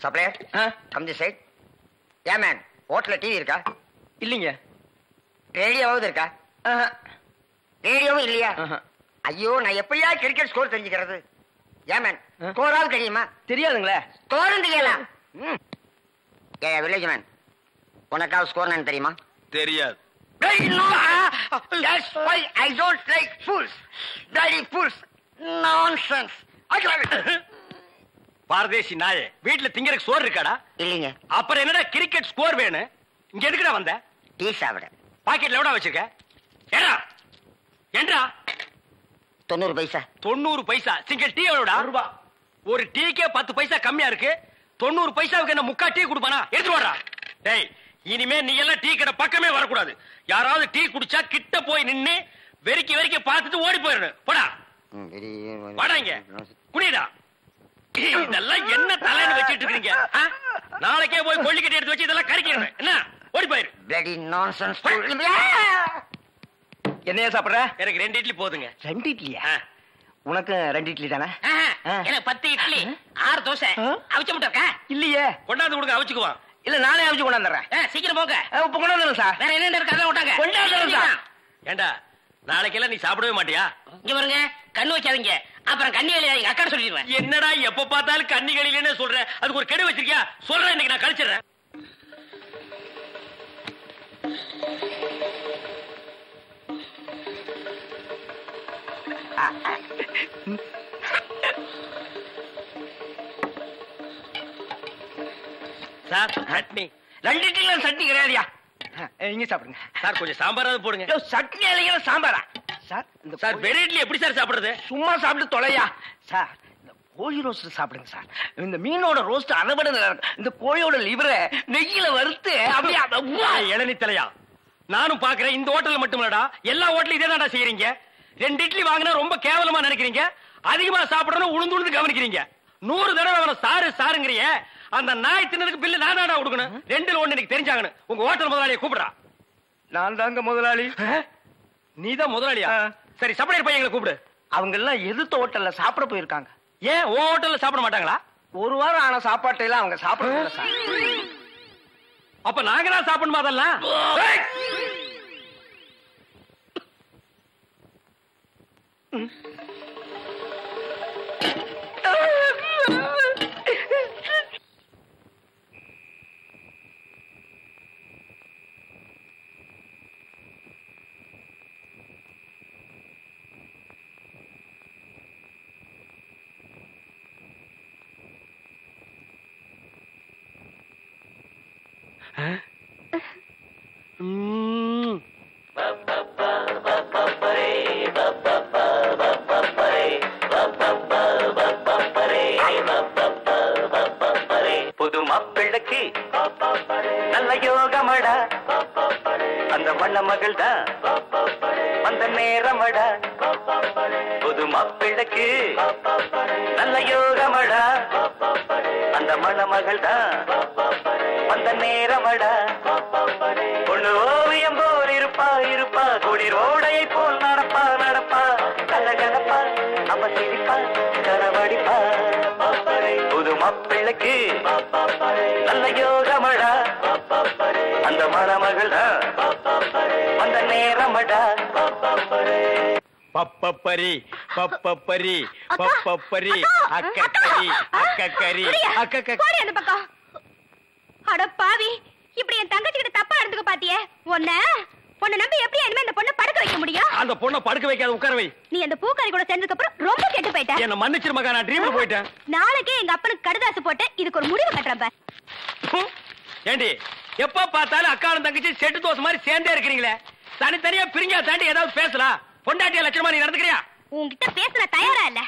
Supplier come the side. ஏன் man ஹோட்டல்ல TV இருக்கா? இல்லைங்க. ரேடியோவாவது இருக்கா? ரேடியோவும் இல்லையா? ஐயோ, நான் எப்படியா கிரிக்கெட் ஸ்கோர் தெரிஞ்சுக்கிறது? ஏன் மேன் ஸ்கோராவது தெரியுமா? தெரியாதுங்களே. ஸ்கோரும் தெரியலாம். ஏ வில்லேஜ் மேன், உனக்காவது ஸ்கோர் என்னன்னு தெரியுமா? தெரியாது. That's why I don't like fools. Bloody fools. Nonsense. பாரதேசி நாயே, வீட்டுல திங்கறதுக்கு சோறு இருக்காடா? இல்லைங்க. அப்புறம் என்னடா கிரிக்கெட் ஸ்கோர் வேணும்? இங்க எதுக்குடா வந்த? டீ சாப்பிட. பாக்கெட்ல எவ்வளவு வச்சிருக்க? ஏண்டா 90 பைசா. 90 பைசா. Single tea எவ்வளவுடா? ரூபாய். ஒரு டீக்கே 10 பைசா கம்மியா இருக்கு. 90 பைசாவுக்கு என்ன முக்கா டீ குடுப்பானா? எடுத்து வாடா. டேய், இனிமே நீ எல்லாம் டீ கடை பக்கமே வரக்கூடாது. யாராவது டீ குடிச்சா கிட்ட போய் நின்னு வெறிக்கி பார்த்துட்டு ஓடி போயிடணும். போடா வாடா, இங்க குடிடா. இதெல்லாம் என்ன தலைன்னு வச்சிட்டு இருக்கீங்க? நாளைக்கே போய் கொள்ளிக்கட்டி எடுத்து வச்சு இதெல்லாம் கறிக்கிறேன். என்ன ஓடி போயிரு. bloody nonsense. என்னையா சாப்பிடுற? எனக்கு 2 இட்லி போதுங்க. 2 இட்லியா? உனக்கு 2 இட்லி தானே? எனக்கு 10 இட்லி 6 தோசை. அவிச்ச முட்டை இருக்கா? இல்லையே. கொண்டாந்து கொடுங்க, அவிச்சுக்குவான். இல்ல நானே அவிச்சு கொண்டாந்துறேன். சீக்கிரம் போங்க. இப்ப கொண்டாந்துறேன் சார். வேற என்ன இருக்கு அதான் விட்டாங்க. கொண்டாந்துறேன் சார். ஏண்டா நாளைக்கெல்லாம் நீ சாப்பிடவே மாட்டியா? இங்க பாருங்க, கண்ணு வைக்காதீங்க, அப்புறம் கண்ணி எழுதாதீங்க. அக்கா சொல்லிடுவேன். என்னடா எப்ப பார்த்தாலும் கன்னிகளிலே சொல்றேன். அதுக்கு ஒரு கெடு வச்சிருக்கியா? சொல்றேன், இன்னைக்கு நான் கழிச்சிடுறேன். சார் சட்னி. 2 இட்லி சட்னி கிடையாதுயா. இங்க சாப்பிடுங்க சார். கொஞ்சம் சாம்பாராவது போடுங்க. சட்னி இல்லைங்க, சாம்பாரா சார்? இந்த சார் வெறும் இட்லி எப்படி சார் சாப்பிடுறது? சும்மா சாப்பிட்டு தொலையா சார். இந்த கோழி ரோஸ்ட் சாப்பிடுங்க சார். இந்த மீனோட ரோஸ்ட் அரைபட இந்த கோழியோட லிவரை நெய்யில வறுத்து அப்படியே. இளநீ தலையா, நானும் பாக்குறேன். இந்த ஹோட்டல்ல மட்டும் இல்லடா, எல்லா ஹோட்டலும் இதே தான்டா செய்யறீங்க. 2 இட்லி வாங்கினா ரொம்ப கேவலமா நினைக்கிறீங்க. அதிகமா சாப்பிடணும் உளுந்து கவனிக்கிறீங்க. 100 தடவை அவனை சாரு சாருங்கிறிய. அந்த நாய் தின்னதுக்கு பில்லு நான் தான்டா கொடுக்கணும். 2ல 1 எனக்கு தெரிஞ்சாங்கன்னு. உங்க ஹோட்டல் முதலாளியை கூப்பிடுறா. நான் தாங்க முதலாளி. நீதான் முதலாளியா? சரி, சப்ளையர் பையங்களை கூப்பிடு. அவங்க எல்லாம் எதிர்த்த ஹோட்டல்ல சாப்பிட போயிருக்காங்க. ஏன் உன் ஹோட்டல்ல சாப்பிட மாட்டாங்களா? 1 வாரம் ஆன சாப்பாட்டை எல்லாம் அவங்க சாப்பிட சார். அப்ப நாங்க தான் சாப்பிடணுமா அதெல்லாம்? புது மாப்பிள்ளைக்கு நல்ல யோகமடா, அந்த வண்ண மகள் தான் வந்த நேரமடா. புது மாப்பிள்ளைக்கு நல்ல யோகமடா, அந்த மணமகள் தான் வந்த நேரமடா. பொண்ணு ஓவியம் போல் இருப்பா இருப்பா, குளிர் ஓடையை போல் நடப்பா நடப்பா, கலகலப்பா அவ சிரிப்பா கரவடிப்பா. புது மாப்பிள்ளைக்கு நல்ல யோகமடா, அந்த மணமகள் தான் வந்த நேரமடா. பப்பப்பரி பப்பப்பரி பப்பப்பரி அக்கக்கரி அக்கக்கரி போடி அந்த பக்கம். அட பாவி, இப்படி என் தங்கச்சி கிட்ட தப்பா நடந்துக்க பாத்தியே. உன்னை நம்பி எப்படி இனிமே அந்த பொண்ணை படுக்க வைக்க முடியும்? அந்த பொண்ணை படுக்க வைக்காத, உட்கார வை. நீ அந்த பூக்காரி கூட சேர்ந்ததுக்கு அப்புறம் ரொம்ப கெட்டு போயிட்ட. என்ன மன்னிச்சிரு மகா, நான் ட்ரீம்ல போயிட்டேன். நாளைக்கே எங்க அப்பனுக்கு கடுதாசு போட்டு இதுக்கு ஒரு முடிவு கட்டுறப்ப. ஏண்டி எப்ப பார்த்தாலும் அக்காவும் தங்கச்சி செட்டு தோசை மாதிரி சேர்ந்தே இருக்கிறீங்களே. தனித்தனியா பிரிஞ்சா தாண்டி ஏதாவது பேசலாம். பொண்டாட்டிய லட்சணமா நீ நடந்துக்கிறியா? உன்கிட்ட பேச தயாரா இல்ல.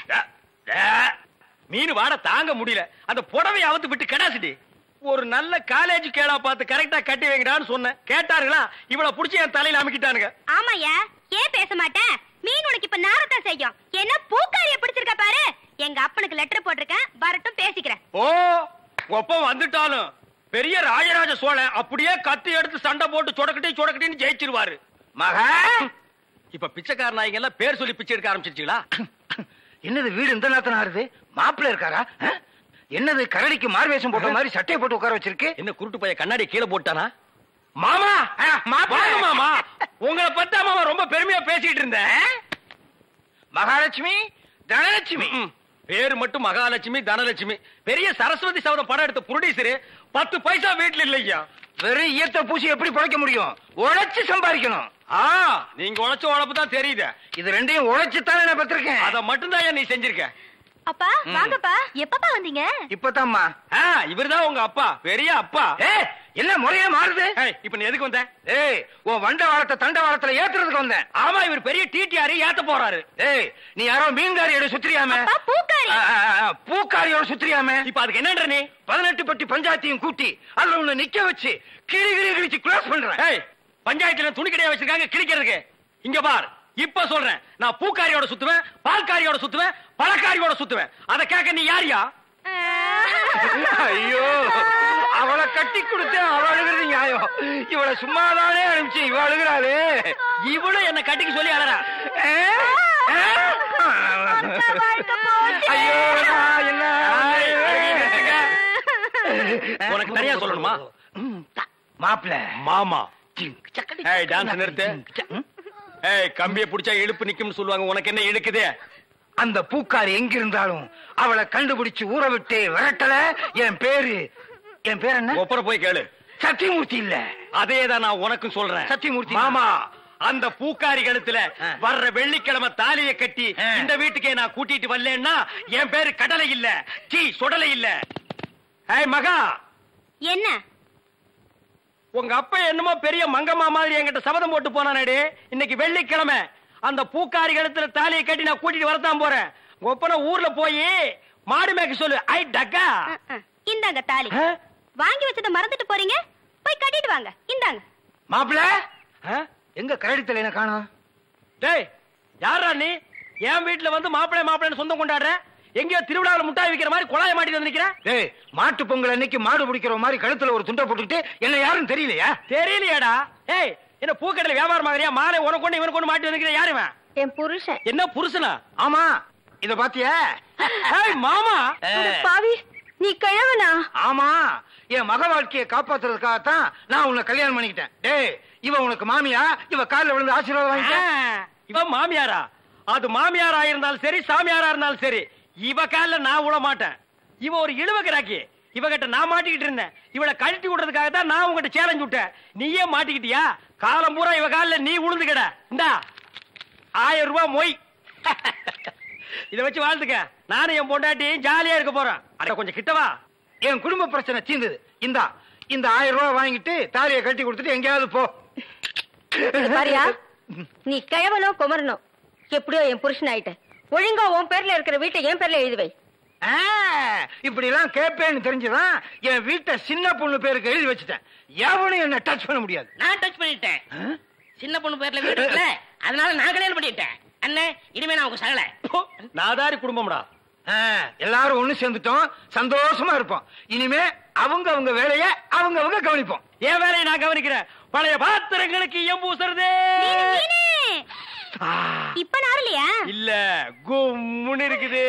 மீன் வாட தாங்க முடியல. அந்த புடவை அவுத்து விட்டு கடாசிட்டி. ஒரு நல்ல காலேஜ் கேளா பார்த்து கரெக்டா கட்டி வைங்கடான்னு சொன்னேன். கேட்டாருங்களா? இவள புடிச்சு என் தலையில அமைக்கிட்டானுங்க. ஆமாயா, ஏன் பேச மாட்டேன்? மீன் உனக்கு இப்ப நாரத்தான் செய்யும். என்ன பூக்காரிய பிடிச்சிருக்க பாரு. எங்க அப்பனுக்கு லெட்டர் போட்டிருக்கேன், வரட்டும் பேசிக்கிறேன். ஓ, ஒப்ப வந்துட்டாலும் பெரிய ராஜராஜ சோழன் அப்படியே கத்தி எடுத்து சண்டை போட்டு சொடக்கட்டின்னு ஜெயிச்சிருவாரு. மகா, இப்ப பிச்சைக்கார நாய்ங்க எல்லாம் பேர் சொல்லி பிச்சை எடுக்க ஆரம்பிச்சிருச்சீங்களா? என்னது வீடு இந்த நேரத்துல ஆறுது? மாப்பிள்ள இருக்காரா? என்னது கரடிக்கு மார்வேஷம் போட்ட மாதிரி சட்டையை போட்டு உட்கார வச்சிருக்கு? என்ன குருட்டு பைய கண்ணாடி கீழே போட்டானா? மாமா வாங்க மாமா, உங்களை பத்தா மாமா ரொம்ப பெருமையா பேசிட்டு இருந்தேன். மகாலட்சுமி தனலட்சுமி பேரு மட்டும் மகாலட்சுமி தனலட்சுமி. பெரிய சரஸ்வதி சபதம் படம் எடுத்த ப்ரொடியூசர் 10 பைசா வீட்டுல இல்லையா. வெறும் ஈயத்தை பூசி எப்படி பிழைக்க முடியும்? உழைச்சு சம்பாதிக்கணும். நீங்க உழைச்ச உழைப்பு தான் தெரியுது. இது ரெண்டையும் உழைச்சுத்தானே நான் பெற்றிருக்கேன். அத மட்டும் தான் நீ செஞ்சிருக்க. அப்பா வாங்கப்பா. எப்பப்பா வந்தீங்க? இப்பதாம்மா. இவர்தான் உங்க அப்பா, பெரிய அப்பா. என்ன முறையே மாறுது? இப்ப நீ எதுக்கு வந்த? உன் வண்ட வாரத்தை தண்ட வாரத்துல ஏத்துறதுக்கு வந்தேன். ஆமா, இவர் பெரிய டிடிஆர் ஏத்த போறாரு. நீ யாரோ மீன்காரியோட சுத்திரியாம? பூக்காரி. பூக்காரியோட சுத்திரியாம? இப்ப அதுக்கு என்னன்ற நீ? 18 பட்டி பஞ்சாயத்தையும் கூட்டி அதுல உன்னை நிக்க வச்சு கிளி கிளி கிழிச்சு க்ளோஸ் பண்றேன். பஞ்சாயத்துல துணி கடையா வச்சிருக்காங்க கிழிக்கிறதுக்கு. இங்க பார், இப்ப சொல்றேன், நான் பூக்காரியோட சுத்துவேன், பால்காரியோட சுத்துவேன், பழக்காரியோட சுத்துவேன். அத கேட்க நீ யாரியா? ஐயோ, அவளை கட்டி கொடுத்து அவ அழுகிறது நியாயம். இவளை சும்மாதானே அனுப்பிச்சு இவ அழுகிறாளே. இவளும் என்ன கட்டிக்கு சொல்லி அழறா. ஐயோ, என்ன உனக்கு தனியா சொல்லணுமா? மாப்பிள மாமா டான்ஸ் நிறுத்து. கம்பிய புடிச்சா இழுப்பு நிக்கும்னு சொல்லுவாங்க. உனக்கு என்ன இழுக்குது? அந்த பூக்காரி எங்க இருந்தாலும் அவளை கண்டுபிடிச்சு ஊற விட்டு விரட்டல. என் பேர் என்ன? ஒப்பர போய் கேளு. சத்தியமூர்த்தி இல்ல. அதேதான் நான் உனக்கும் சொல்றேன். சத்தியமூர்த்தி மாமா, அந்த பூக்காரி கழுத்துல வர்ற வெள்ளிக்கிழமை தாலியை கட்டி இந்த வீட்டுக்கே நான் கூட்டிட்டு வரலன்னா என் பேரு கடலை இல்ல, சுடலை இல்ல. மகா, என்ன உங்க அப்பா என்னமோ பெரிய மங்கம்மா மாதிரி என்கிட்ட சபதம் போட்டு போனானே. இன்னைக்கு வெள்ளிக்கிழமை அந்த பூக்காரி கழுத்துல தாலியை கட்டி நான் கூட்டிட்டு வரத்தான் போறேன். ஒப்பன ஊர்ல போய் மாடு மேய்க்க சொல்லு. ஐ டக்கா, இந்தாங்க தாலி. வாங்கி வச்சத மறந்துட்டு போறீங்க, போய் கட்டிட்டு வாங்க. இந்தாங்க. மாப்பிள, எங்க கரடி தலையில காணோம்? டேய், யாரா நீ? என் வீட்டுல வந்து மாப்பிள்ளை மாப்பிள்ளைன்னு சொந்தம் கொண்டாடுற? எங்கயோ திருவிழாவில் முட்டாய் விக்கிற மாதிரி குழாய மாட்டிட்டு வந்து நிக்கிற. டேய், மாட்டு பொங்கல் அன்னைக்கு மாடு பிடிக்கிற மாதிரி கழுத்துல ஒரு துண்டை போட்டுக்கிட்டு என்ன யாரும் தெரியலையா? தெரியலையாடா. ஏய், என்ன பூக்கடையில வியாபாரம் ஆகறியா? மாலை உனக்கு கொண்டு இவனுக்கு கொண்டு மாட்டி வந்து யாருவ? என் புருஷன். என்ன புருஷனா? ஆமா, இத பாத்தியா? மாமா பாவி, நீ கிழவனா? ஆமா, என் மக வாழ்க்கையை காப்பாத்துறதுக்காகத்தான் நான் உன்னை கல்யாணம் பண்ணிக்கிட்டேன். டேய், இவ உனக்கு மாமியா? இவ காலில் விழுந்து ஆசீர்வாதம் வாங்கிக்க. இவ மாமியாரா? அது மாமியாரா இருந்தாலும் சரி, சாமியாரா இருந்தாலும் சரி, இவ காலில் நான் விட மாட்டேன். இவ ஒரு இழுவக்கிறாக்கி. இவகிட்ட நான் மாட்டிக்கிட்டு இருந்தேன். இவளை கழட்டி விடுறதுக்காக தான் நான் உங்ககிட்ட சேலஞ்ச் விட்டேன். நீயே மாட்டிக்கிட்டியா? காலம் பூரா இவ காலில் நீ உளுந்துக்கிட. இந்தா 1000 ரூபாய் மொய். இத வச்சு வாழ்த்துக்க. நானும் என் பொண்டாட்டி ஜாலியா இருக்க போறேன். அட கொஞ்சம் கிட்டவா. என் குடும்ப பிரச்சனை தீர்ந்தது. இந்த 1000 ரூபாய் வாங்கிட்டு தாலியை கட்டி கொடுத்துட்டு எங்கேயாவது போ. பாரியா, நீ கிழவனோ குமரனோ எப்படியோ என் புருஷன் ஆயிட்ட. ஒழுங்கா உன் பேர்ல இருக்கிற வீட்டை என் பேர்ல எழுதி வை. இப்படி எல்லாம் கேட்பேன்னு தெரிஞ்சுதான் என் வீட்டை சின்ன பொண்ணு பேருக்கு எழுதி வச்சுட்டேன். எவனும் என்ன டச் பண்ண முடியாது. நான் டச் பண்ணிட்டேன். சின்ன பொண்ணு பேர்ல வீடு இருக்குல்ல, அதனால நான் கல்யாணம் பண்ணிட்டேன். அண்ணே, இனிமே நான் உங்க சகல. நாதாரி குடும்பம்டா. எல்லாரும் ஒண்ணு சேர்ந்துட்டோம், சந்தோஷமா இருப்போம். இனிமே அவங்க வேலையை அவங்க கவனிப்போம். என் வேலையை நான் கவனிக்கிறேன். பழைய பாத்திரங்களுக்கு எம்பூசுறதே. இப்ப நாரலையா? இல்ல, கும்முன்னு இருக்குது.